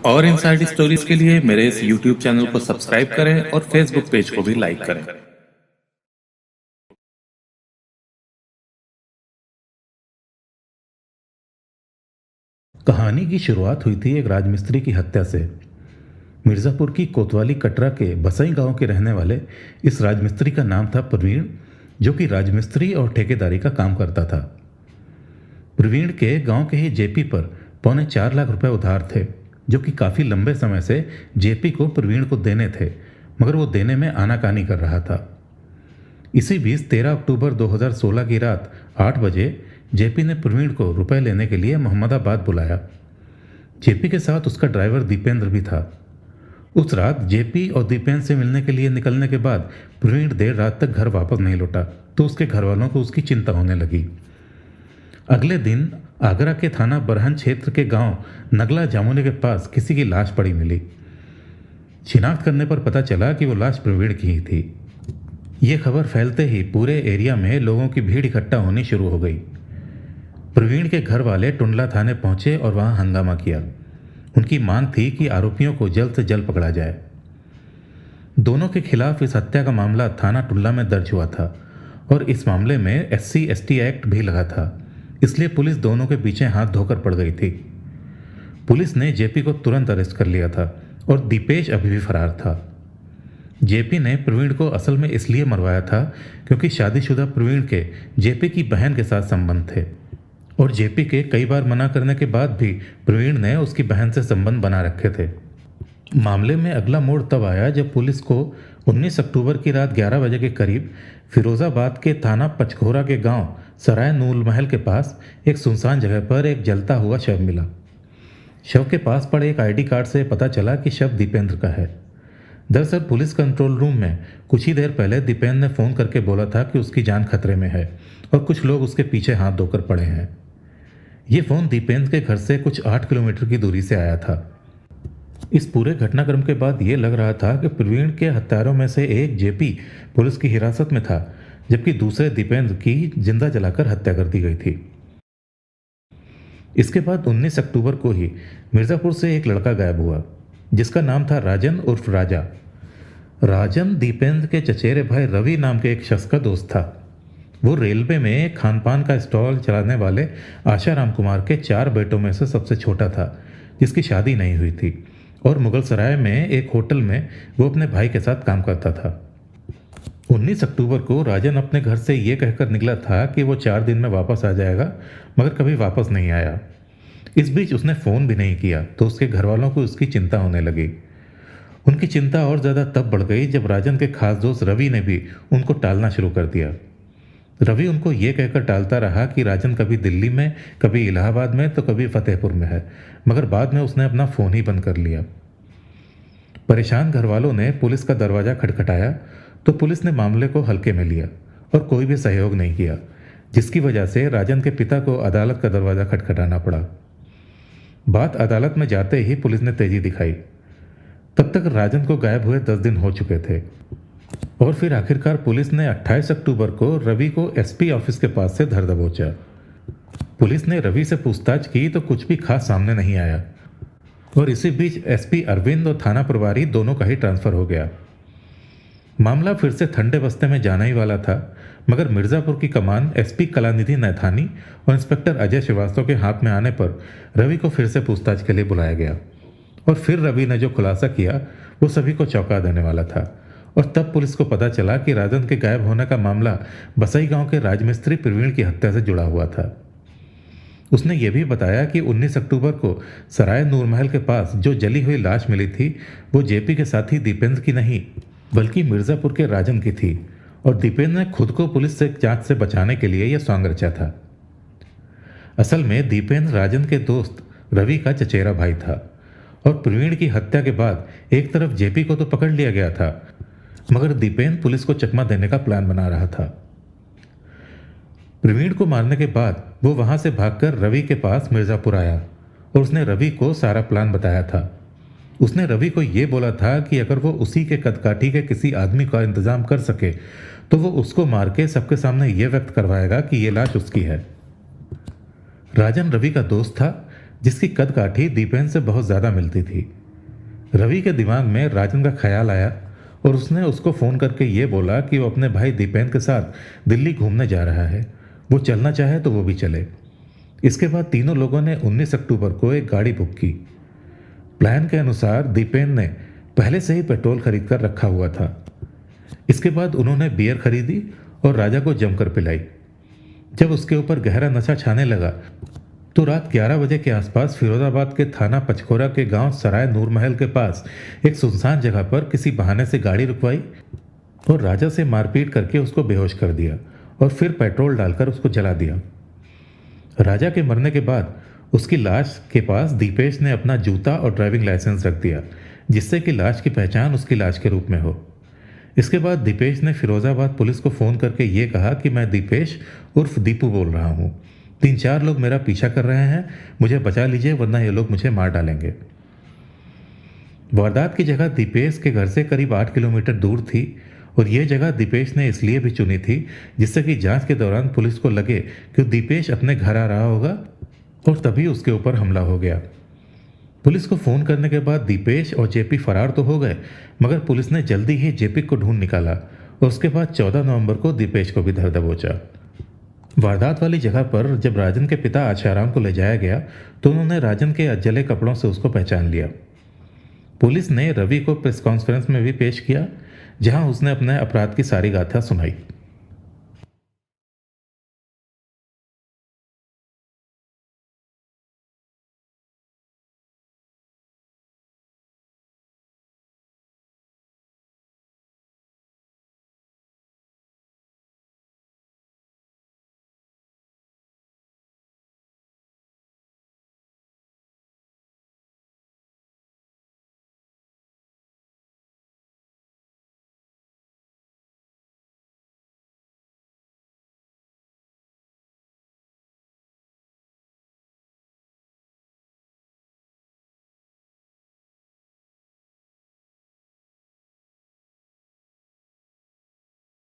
और inside stories के लिए मेरे इस YouTube चैनल को सब्सक्राइब करें और Facebook पेज को भी लाइक करें। कहानी की शुरुआत हुई थी एक राजमिस्त्री की हत्या से। मिर्ज़ापुर की कोतवाली कटरा के बसई गांव के रहने वाले इस राजमिस्त्री का नाम था प्रवीण, जो कि राजमिस्त्री और ठेकेदारी का काम करता था। प्रवीण के गांव के ही जेपी पर 4.25 लाख रुपए उधार थे, जो कि काफ़ी लंबे समय से जेपी को प्रवीण को देने थे, मगर वो देने में आनाकानी कर रहा था। इसी बीच 13 अक्टूबर 2016 की रात 8 बजे जेपी ने प्रवीण को रुपए लेने के लिए मोहम्मदाबाद बुलाया। जेपी के साथ उसका ड्राइवर दीपेंद्र भी था। उस रात जेपी और दीपेंद्र से मिलने के लिए निकलने के बाद प्रवीण देर रात तक घर वापस नहीं लौटा, तो उसके घर वालों को उसकी चिंता होने लगी। अगले दिन आगरा के थाना बरहन क्षेत्र के गांव नगला जामुने के पास किसी की लाश पड़ी मिली। शिनाख्त करने पर पता चला कि वो लाश प्रवीण की ही थी। ये खबर फैलते ही पूरे एरिया में लोगों की भीड़ इकट्ठा होनी शुरू हो गई। प्रवीण के घर वाले टुंडला थाने पहुंचे और वहां हंगामा किया। उनकी मांग थी कि आरोपियों को जल्द से जल्द पकड़ा जाए। दोनों के खिलाफ इस हत्या का मामला थाना टुंडला में दर्ज हुआ था और इस मामले में SC/ST एक्ट भी लगा था, इसलिए पुलिस दोनों के पीछे हाथ धोकर पड़ गई थी। पुलिस ने जेपी को तुरंत अरेस्ट कर लिया था और दीपेश अभी भी फरार था। जेपी ने प्रवीण को असल में इसलिए मरवाया था क्योंकि शादीशुदा प्रवीण के जेपी की बहन के साथ संबंध थे और जेपी के कई बार मना करने के बाद भी प्रवीण ने उसकी बहन से संबंध बना रखे थे। मामले में अगला मोड़ तब आया जब पुलिस को 19 अक्टूबर की रात 11 बजे के करीब फिरोजाबाद के थाना पचघोरा के गांव सराय नूर महल के पास एक सुनसान जगह पर एक जलता हुआ शव मिला। शव के पास पड़े एक ID कार्ड से पता चला कि शव दीपेंद्र का है। दरअसल पुलिस कंट्रोल रूम में कुछ ही देर पहले दीपेंद्र ने फ़ोन करके बोला था कि उसकी जान खतरे में है और कुछ लोग उसके पीछे हाथ धोकर पड़े हैं। ये फ़ोन दीपेंद्र के घर से कुछ 8 किलोमीटर की दूरी से आया था। इस पूरे घटनाक्रम के बाद ये लग रहा था कि प्रवीण के हत्यारों में से एक जेपी पुलिस की हिरासत में था, जबकि दूसरे दीपेंद्र की जिंदा जलाकर हत्या कर दी गई थी। इसके बाद 19 अक्टूबर को ही मिर्ज़ापुर से एक लड़का गायब हुआ, जिसका नाम था राजन उर्फ राजा। राजन दीपेंद्र के चचेरे भाई रवि नाम के एक शख्स का दोस्त था। वो रेलवे में खान पान का स्टॉल चलाने वाले आशाराम कुमार के 4 बेटों में से सबसे छोटा था, जिसकी शादी नहीं हुई थी, और मुगल सराय में एक होटल में वो अपने भाई के साथ काम करता था। 19 अक्टूबर को राजन अपने घर से ये कहकर निकला था कि वो 4 दिन में वापस आ जाएगा, मगर कभी वापस नहीं आया। इस बीच उसने फ़ोन भी नहीं किया, तो उसके घर वालों को उसकी चिंता होने लगी। उनकी चिंता और ज़्यादा तब बढ़ गई जब राजन के खास दोस्त रवि ने भी उनको टालना शुरू कर दिया। रवि उनको ये कहकर टालता रहा कि राजन कभी दिल्ली में, कभी इलाहाबाद में, तो कभी फतेहपुर में है, मगर बाद में उसने अपना फ़ोन ही बंद कर लिया। परेशान घर वालों ने पुलिस का दरवाज़ा खटखटाया तो पुलिस ने मामले को हल्के में लिया और कोई भी सहयोग नहीं किया, जिसकी वजह से राजन के पिता को अदालत का दरवाज़ा खटखटाना पड़ा। बात अदालत में जाते ही पुलिस ने तेजी दिखाई। तब तक राजन को गायब हुए 10 दिन हो चुके थे और फिर आखिरकार पुलिस ने 28 अक्टूबर को रवि को SP ऑफिस के पास से धर दबोचा। पुलिस ने रवि से पूछताछ की तो कुछ भी खास सामने नहीं आया और इसी बीच SP अरविंद और थाना प्रभारी दोनों का ही ट्रांसफ़र हो गया। मामला फिर से ठंडे बस्ते में जाना ही वाला था, मगर मिर्ज़ापुर की कमान SP कलानिधि नैथानी और इंस्पेक्टर अजय श्रीवास्तव के हाथ में आने पर रवि को फिर से पूछताछ के लिए बुलाया गया और फिर रवि ने जो खुलासा किया वो सभी को चौंका देने वाला था। और तब पुलिस को पता चला कि राजन के गायब होने का मामला बसई गांव के राजमिस्त्री प्रवीण की हत्या से जुड़ा हुआ था। उसने ये भी बताया कि 19 अक्टूबर को सराय नूर महल के पास जो जली हुई लाश मिली थी वो जेपी के साथी दीपेंद्र की नहीं, बल्कि मिर्ज़ापुर के राजन की थी, और दीपेंद्र ने खुद को पुलिस से जांच से बचाने के लिए यह सॉन्ग रचा था। असल में दीपेंद्र राजन के दोस्त रवि का चचेरा भाई था और प्रवीण की हत्या के बाद एक तरफ जेपी को तो पकड़ लिया गया था, मगर दीपेंद्र पुलिस को चकमा देने का प्लान बना रहा था। प्रवीण को मारने के बाद वो वहां से भागकर रवि के पास मिर्ज़ापुर आया और उसने रवि को सारा प्लान बताया था। उसने रवि को ये बोला था कि अगर वो उसी के कदकाठी के किसी आदमी का इंतजाम कर सके तो वो उसको मार के सबके सामने ये व्यक्त करवाएगा कि ये लाश उसकी है। राजन रवि का दोस्त था, जिसकी कदकाठी दीपेन से बहुत ज़्यादा मिलती थी। रवि के दिमाग में राजन का ख्याल आया और उसने उसको फ़ोन करके ये बोला कि वो अपने भाई दीपेन के साथ दिल्ली घूमने जा रहा है, वो चलना चाहे तो वो भी चले। इसके बाद तीनों लोगों ने 19 अक्टूबर को एक गाड़ी बुक की। प्लान के अनुसार दीपेन ने पहले से ही पेट्रोल खरीद कर रखा हुआ था। इसके बाद उन्होंने बियर खरीदी और राजा को जमकर पिलाई। जब उसके ऊपर गहरा नशा छाने लगा तो रात 11 बजे के आसपास फिरोजाबाद के थाना पचकोरा के गांव सराय नूरमहल के पास एक सुनसान जगह पर किसी बहाने से गाड़ी रुकवाई और राजा से मारपीट करके उसको बेहोश कर दिया और फिर पेट्रोल डालकर उसको जला दिया। राजा के मरने के बाद उसकी लाश के पास दीपेश ने अपना जूता और ड्राइविंग लाइसेंस रख दिया, जिससे कि लाश की पहचान उसकी लाश के रूप में हो। इसके बाद दीपेश ने फिरोजाबाद पुलिस को फ़ोन करके ये कहा कि मैं दीपेश उर्फ दीपू बोल रहा हूँ, 3-4 लोग मेरा पीछा कर रहे हैं, मुझे बचा लीजिए वरना ये लोग मुझे मार डालेंगे। वारदात की जगह दीपेश के घर से करीब 8 किलोमीटर दूर थी और ये जगह दीपेश ने इसलिए भी चुनी थी जिससे कि जांच के दौरान पुलिस को लगे कि दीपेश अपने घर आ रहा होगा और तभी उसके ऊपर हमला हो गया। पुलिस को फ़ोन करने के बाद दीपेश और जेपी फरार तो हो गए, मगर पुलिस ने जल्दी ही जेपी को ढूंढ निकाला और उसके बाद 14 नवंबर को दीपेश को भी धर दबोचा। वारदात वाली जगह पर जब राजन के पिता आशाराम को ले जाया गया तो उन्होंने राजन के जले कपड़ों से उसको पहचान लिया। पुलिस ने रवि को प्रेस कॉन्फ्रेंस में भी पेश किया, जहां उसने अपने अपराध की सारी गाथा सुनाई।